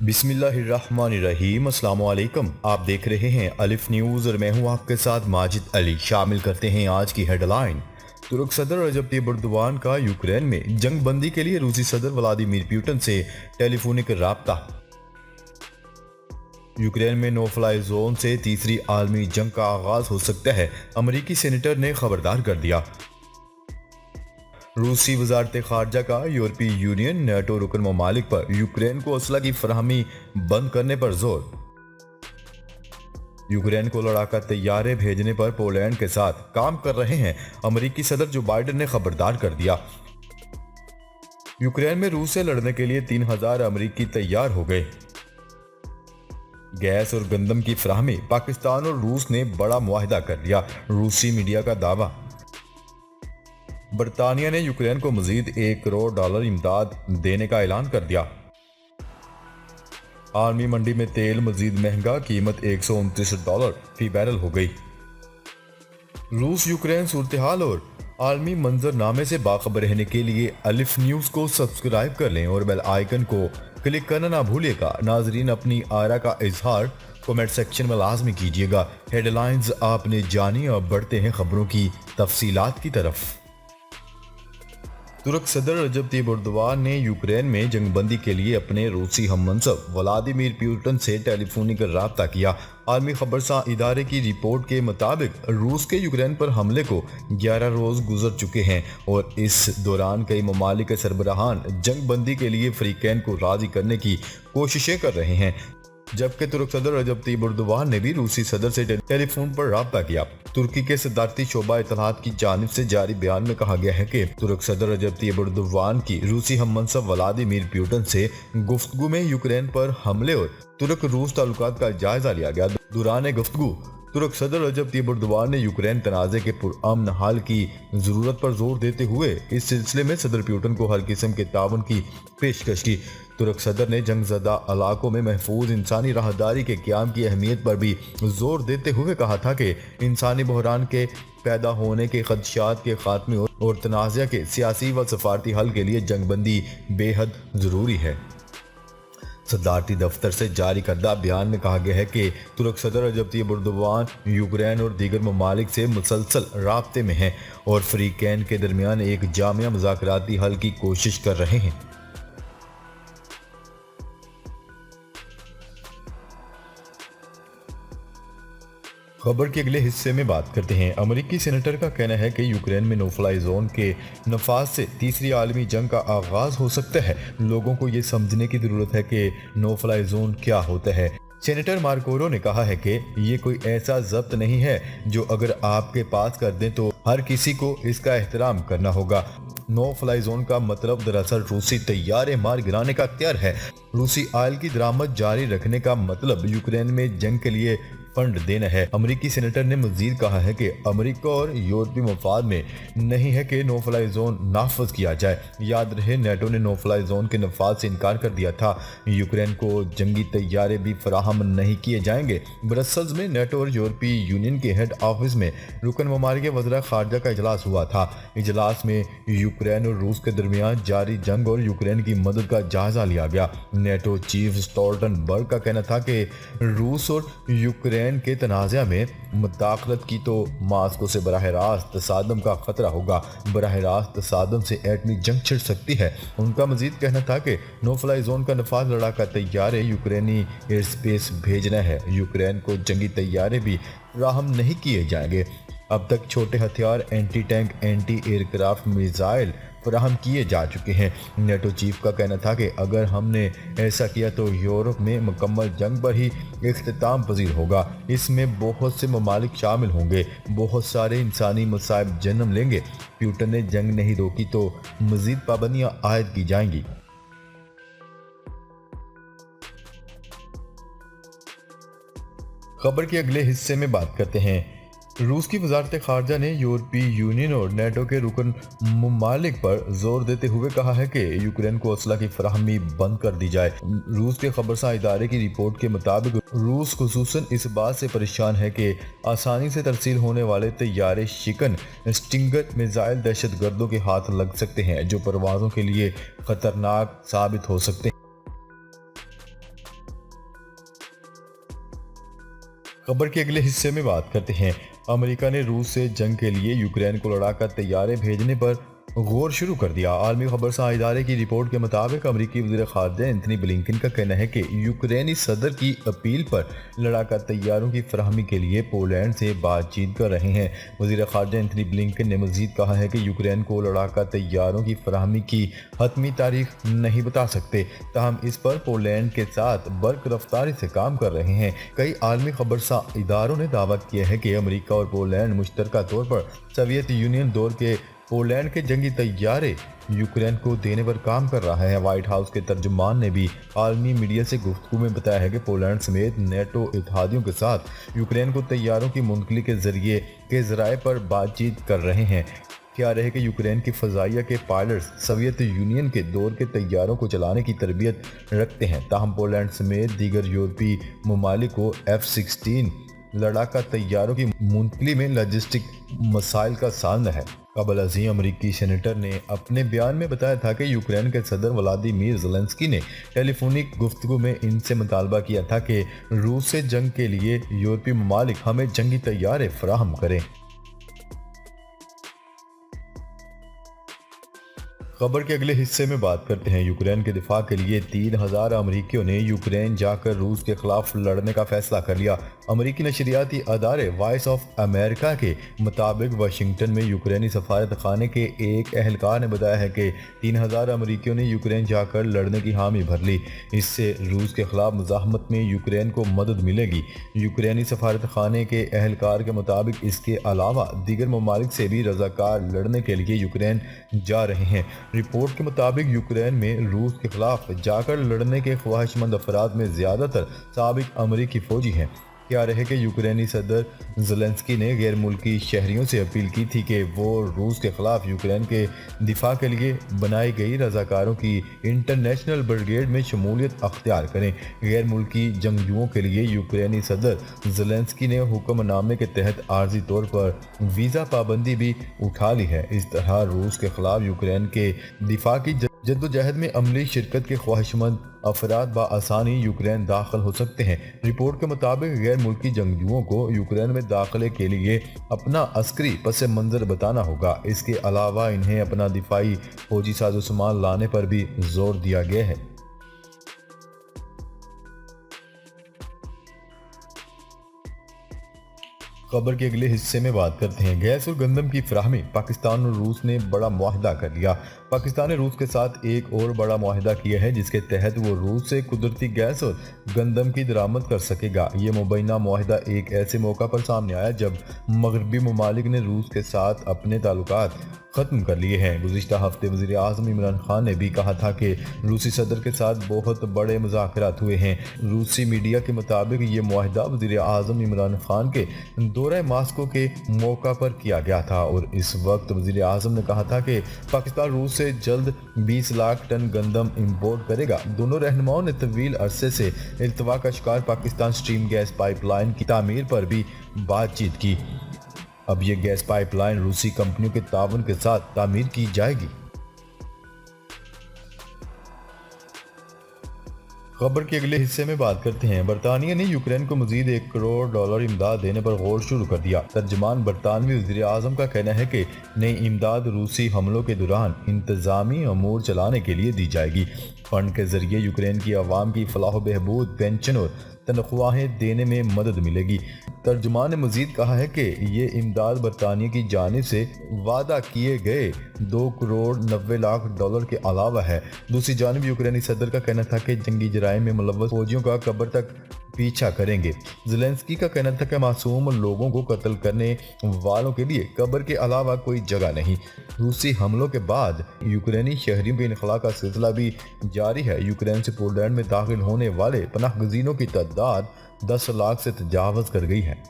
बिस्मिल्लाहिर्रहमानिर्रहीम। अस्सलाम वालेकुम। आप देख रहे हैं अलिफ न्यूज़ और मैं हूं आपके साथ माजिद अली। शामिल करते हैं आज की हेडलाइन। तुर्क सदर रजब तैयब एर्दोगान का यूक्रेन में जंग बंदी के लिए रूसी सदर व्लादिमीर पुतिन से टेलीफोनिक राब्ता। यूक्रेन में नो फ्लाई जोन से तीसरी आलमी जंग का आगाज हो सकता है, अमरीकी सेनेटर ने खबरदार कर दिया। रूसी वजारत खारजा का यूरोपीय यूनियन नेटो रुकन ममालिक पर यूक्रेन को असला की फराहमी बंद करने पर जोर। यूक्रेन को लड़ाका तैयारे भेजने पर पोलैंड के साथ काम कर रहे हैं, अमरीकी सदर जो बाइडेन ने खबरदार कर दिया। यूक्रेन में रूस से लड़ने के लिए 3000 अमरीकी तैयार हो गए। गैस और गंदम की फराहमी, पाकिस्तान और रूस ने बड़ा मुआहिदा कर लिया, रूसी मीडिया का दावा। बरतानिया ने यूक्रेन को मजीद $1 करोड़ इमदाद देने का ऐलान कर दिया। आर्मी मंडी में तेल मजीद महंगा, कीमत $129 फी बैरल हो गई। रूस यूक्रेन सूरत हाल और आलमी मंजरनामे से बाखबर रहने के लिए अलिफ न्यूज़ को सब्सक्राइब कर लें और बेल आइकन को क्लिक करना ना भूलिएगा। नाजरीन, अपनी आरा का इजहार कमेंट सेक्शन में लाजमी कीजिएगा। हेडलाइंस आपने जानी, अब बढ़ते हैं खबरों की तफसीलात की तरफ। तुर्क सदर रजब तैयब एर्दोगान ने यूक्रेन में जंगबंदी के लिए अपने रूसी हममनसब व्लादिमीर पुतिन से टेलीफोनिक राब्ता किया। आलमी खबरसां इदारे की रिपोर्ट के मुताबिक रूस के यूक्रेन पर हमले को 11 रोज गुजर चुके हैं और इस दौरान कई ममालिक के सरबराहान जंगबंदी के लिए फ्रीकैन को राजी करने की कोशिशें कर रहे हैं, जबकि तुर्क सदर रजब तैयब एर्दोगान ने भी रूसी सदर से टेलीफोन पर राब्ता किया। तुर्की के सदारती शोबा इत्तलात की जानिब से जारी बयान में कहा गया है कि तुर्क सदर रजब तैयब एर्दोगान की रूसी हममनसब व्लादिमीर पुतिन से गुफ्तगू में यूक्रेन पर हमले और तुर्क रूस ताल्लुकात का जायजा लिया गया। दौरान गुफ्तगू तुर्क सदर रजब तैयब एर्दोगान ने यूक्रेन तनाज़े के पुरअमन हल की जरूरत पर जोर देते हुए इस सिलसिले में सदर पुतिन को हर किस्म के ताउन की पेशकश की। तुर्क सदर ने जंगजदा इलाकों में महफूज इंसानी राहदारी के क़याम की अहमियत पर भी जोर देते हुए कहा था कि इंसानी बहरान के पैदा होने के खदशात के खात्मे और तनाज़ा के सियासी व सफारती हल के लिए जंगबंदी बेहद ज़रूरी है। सदारती दफ्तर से जारी करदा बयान में कहा गया है कि तुर्क सदर रजब तैयब एर्दोगान यूक्रेन और दीगर ममालिक से मुसलसल राब्ते में हैं और फ्रीकैन के दरमियान एक जामिया मुज़ाकराती हल की कोशिश कर रहे हैं। खबर के अगले हिस्से में बात करते हैं। अमरीकी सेनेटर का कहना है कि यूक्रेन में नो फ्लाई जोन के नफाज से तीसरी आलमी जंग का आगाज हो सकता है। लोगों को ये समझने की जरूरत है कि नो फ्लाई जोन क्या होता है। सेनेटर मार्को ने कहा है कि ये कोई ऐसा जब्त नहीं है जो अगर आपके पास कर दें तो हर किसी को इसका एहतराम करना होगा। नो फ्लाई जोन का मतलब दरअसल रूसी तैयारे मार गिराने का अख्तियार है। रूसी आयल की दरामद जारी रखने का मतलब यूक्रेन में जंग के लिए फंड देना है। अमरीकी सेनेटर ने मजीद कहा है कि अमरीका और यूरोपीय मफाद में नहीं है कि नो फ्लाई जोन नाफज किया जाए। याद रहे, नेटो ने नो फ्लाई जोन के नफाज से इनकार कर दिया था। यूक्रेन को जंगी तैयारे भी फराहम नहीं किए जाएंगे। ब्रसल्स में नेटो और यूरोपीय यूनियन के हेड ऑफिस में रुकन ममालिक के वज़रा खारजा का इजलास हुआ था। इजलास में यूक्रेन और रूस के दरमियान जारी जंग और यूक्रेन की मदद का जायजा लिया गया। नेटो चीफ स्टोल्टनबर्ग का कहना था कि रूस और यूक्रेन के तनाज़ा में मुदाखलत की तो मास्को से बराह रास्त तसादम का खतरा होगा। बराह रास्त तसादम से एटमी जंग छिड़ सकती है। उनका मजीद कहना था कि नो फ्लाई जोन का नफाज लड़ाका तैयारे यूक्रेनी एयर स्पेस भेजना है। यूक्रेन को जंगी तैयारे भी राहम नहीं किए जाएंगे। अब तक छोटे हथियार, anti tank, anti aircraft missile फराहम किए जा चुके हैं। नेटो चीफ का कहना था कि अगर हमने ऐसा किया तो यूरोप में मुकम्मल जंग पर ही इख्तिताम पजीर होगा। इसमें बहुत से ममालिक शामिल होंगे, बहुत सारे इंसानी मसाइब जन्म लेंगे। पुतिन ने जंग नहीं रोकी तो मजीद पाबंदियां आयद की जाएंगी। खबर के अगले हिस्से में बात करते हैं। रूस की वजारत खारजा ने यूरोपीय यूनियन और नेटो के रुकन ममालिक पर जोर देते हुए कहा है कि यूक्रेन को असला की फराहमी बंद कर दी जाए। रूस के खबरसां इदारे की रिपोर्ट के मुताबिक रूस खुसूसन इस बात से परेशान है कि आसानी से तरसील होने वाले तैयारे शिकन स्टिंगर मिसाइल दहशत गर्दों के हाथ लग सकते हैं, जो परवाजों के लिए खतरनाक साबित हो सकते हैं। खबर के अगले हिस्से में बात करते हैं। अमेरिका ने रूस से जंग के लिए यूक्रेन को लड़ाकर तैयारे भेजने पर गौर शुरू कर दिया। आलमी खबरसां इदारे की रिपोर्ट के मुताबिक अमेरिकी वज़ीर ख़ारजा एंथनी ब्लिंकन का कहना है कि यूक्रेनी सदर की अपील पर लड़ाकर तैयारों की फराहमी के लिए पोलैंड से बातचीत कर रहे हैं। वज़ीर ख़ारजा एंथनी ब्लिंकन ने मज़ीद कहा है कि यूक्रेन को लड़ाकर तैयारों की फराहमी की हतमी तारीख नहीं बता सकते, ताहम इस पर पोलैंड के साथ बर्क रफ्तारी से काम कर रहे हैं। कई आलमी खबरसां इदारों ने दावा किया है कि अमेरिका और पोलैंड मुश्तरका तौर पर सोवियत यूनियन दौर के पोलैंड के जंगी तैयारे यूक्रेन को देने पर काम कर रहा है। व्हाइट हाउस के तर्जुमान ने भी आलमी मीडिया से गुफ्तगू में बताया है कि पोलैंड समेत नेटो इत्तेहादियों के साथ यूक्रेन को तैयारों की मुंतकिली के जरिए के जराए पर बातचीत कर रहे हैं। क्या रहे कि यूक्रेन की फ़ज़ाइया के पायलट्स सोवियत यूनियन के दौर के तैयारों को चलाने की तरबियत रखते हैं, ताहम पोलैंड समेत दीगर यूरोपीय ममालिक को F-16 लड़ाका तैयारों की मुंतकिली में लॉजिस्टिक मसाइल का सामना है। कबल अज़ीम अमरीकी सेनेटर ने अपने बयान में बताया था कि यूक्रेन के सदर व्लादिमीर ज़ेलेंस्की ने टेलीफोनिक गुफ्तगू में इनसे मुतालबा किया था कि रूस से जंग के लिए यूरोपीय ममालिक हमें जंगी तैयारे फराहम करें। खबर के अगले हिस्से में बात करते हैं। यूक्रेन के दिफा के लिए 3000 अमरीकियों ने यूक्रेन जाकर रूस के खिलाफ लड़ने का फैसला कर लिया। अमरीकी नशरियाती अदारे वॉइस ऑफ अमेरिका के मुताबिक वाशिंगटन में यूक्रेनी सफारत खाने के एक अहलकार ने बताया है कि 3000 अमरीकियों ने यूक्रेन जाकर लड़ने की हामी भर ली। इससे रूस के खिलाफ मुजाहमत में यूक्रेन को मदद मिलेगी। यूक्रेनी सफारत खाने के अहलकार के मुताबिक इसके अलावा दीगर ममालिक से भी रजाकार लड़ने के लिए यूक्रेन जा रहे हैं। रिपोर्ट के मुताबिक यूक्रेन में रूस के खिलाफ जाकर लड़ने के ख्वाहिशमंद अफराद में ज़्यादातर साबिक अमरीकी फौजी हैं। क्या रहे कि यूक्रेनी सदर ज़ेलेंस्की ने गैर मुल्की शहरियों से अपील की थी कि वो रूस के खिलाफ यूक्रेन के दिफा के लिए बनाई गई रजाकारों की इंटरनेशनल ब्रिगेड में शमूलियत अख्तियार करें। गैर मुल्की जंगजुओं के लिए यूक्रेनी सदर ज़ेलेंस्की ने हुक्मनामे के तहत आर्जी तौर पर वीज़ा पाबंदी भी उठा ली है। इस तरह रूस के खिलाफ यूक्रेन के दिफा की जद्दोजहद में अमली शिरकत के ख्वाहिशमंद अफराद बआसानी यूक्रेन दाखिल हो सकते हैं। रिपोर्ट के मुताबिक गैर मुल्की जंगजुओं को यूक्रेन में दाखिले के लिए अपना अस्करी पस मंज़र बताना होगा। इसके अलावा इन्हें अपना दिफाई फौजी साजो सामान लाने पर भी जोर दिया गया है। खबर के अगले हिस्से में बात करते हैं। गैस और गंदम की फराहमी, पाकिस्तान और रूस ने बड़ा मुआहदा कर लिया। पाकिस्तान ने रूस के साथ एक और बड़ा मुआहदा किया है जिसके तहत वो रूस से कुदरती गैस और गंदम की दरामद कर सकेगा। ये मुबैना मुआहदा एक ऐसे मौका पर सामने आया जब मगरबी ममालिक ने रूस के साथ अपने ताल्लुकात ख़त्म कर लिए हैं। गुज़िश्ता हफ्ते वज़ीर आज़म इमरान खान ने भी कहा था कि रूसी सदर के साथ बहुत बड़े मुज़ाकरात हुए हैं। रूसी मीडिया के मुताबिक ये मुआहदा वज़ीर आज़म इमरान खान के दौरे मास्को के मौका पर किया गया था और इस वक्त वज़ीर आज़म ने कहा था कि पाकिस्तान रूस से जल्द 20 लाख टन गंदम इम्पोर्ट करेगा। दोनों रहनुमाओं ने तवील अरसे से इल्तवा का शिकार पाकिस्तान स्ट्रीम गैस पाइपलाइन की तामीर पर भी बातचीत की। अब यह गैस पाइपलाइन रूसी कंपनियों के ताउन के साथ तामीर की जाएगी। खबर के अगले हिस्से में बात करते हैं। बरतानिया ने यूक्रेन को मजीद $1 करोड़ इमदाद देने पर गौर शुरू कर दिया। तर्जमान बरतानवी वज़ीर आज़म का कहना है कि नई इमदाद रूसी हमलों के दौरान इंतज़ामी अमूर चलाने के लिए दी जाएगी। फंड के जरिए यूक्रेन की आवाम की फलाह बहबूद, पेंशन और तनख्वाहें देने में मदद मिलेगी। तर्जुमान ने मजीद कहा है कि ये इमदाद बरतानिया की जानिब से वादा किए गए $2 करोड़ 90 लाख के अलावा है। दूसरी जानिब यूक्रेनी सदर का कहना था कि जंगी जराइम में मुलव्वस फौजियों का कब्र तक पीछा करेंगे। ज़ेलेंस्की का कहना था कि मासूम लोगों को कत्ल करने वालों के लिए कब्र के अलावा कोई जगह नहीं। रूसी हमलों के बाद यूक्रेनी शहरियों के इनखला का सिलसिला भी जारी है। यूक्रेन से पोलैंड में दाखिल होने वाले पनाह गज़ीनों की तादाद 10 लाख से तजावज़ कर गई है।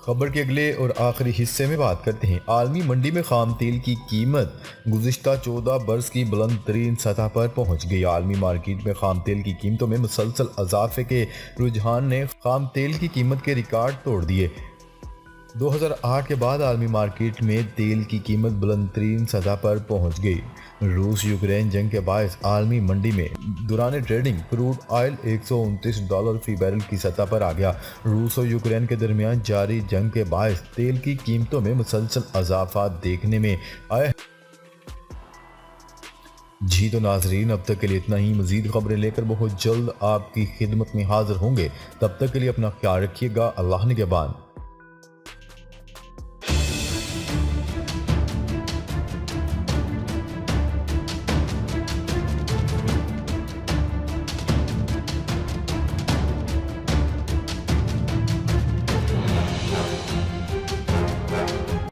खबर के अगले और आखिरी हिस्से में बात करते हैं। आलमी मंडी में खाम तेल की कीमत गुज़िश्ता 14 बरस की बुलंद तरीन सतह पर पहुंच गई। आलमी मार्केट में खाम तेल की कीमतों में मुसलसल इजाफे के रुझान ने खाम तेल की कीमत के रिकॉर्ड तोड़ दिए। 2008 के बाद आलमी मार्केट में तेल की कीमत बुलंद तरीन सतह पर पहुंच गई। रूस यूक्रेन जंग के बायस आलमी मंडी में दौरान ट्रेडिंग क्रूड ऑयल $129 फी बैरल की सतह पर आ गया। रूस और यूक्रेन के दरमियान जारी जंग के बायस तेल की कीमतों में मुसलसल इजाफा देखने में आया। जी तो नाजरीन, अब तक के लिए इतना ही। मजीद खबरें लेकर बहुत जल्द आपकी खिदमत में हाजिर होंगे। तब तक के लिए अपना ख्याल रखिएगा। अल्लाह निगहबान।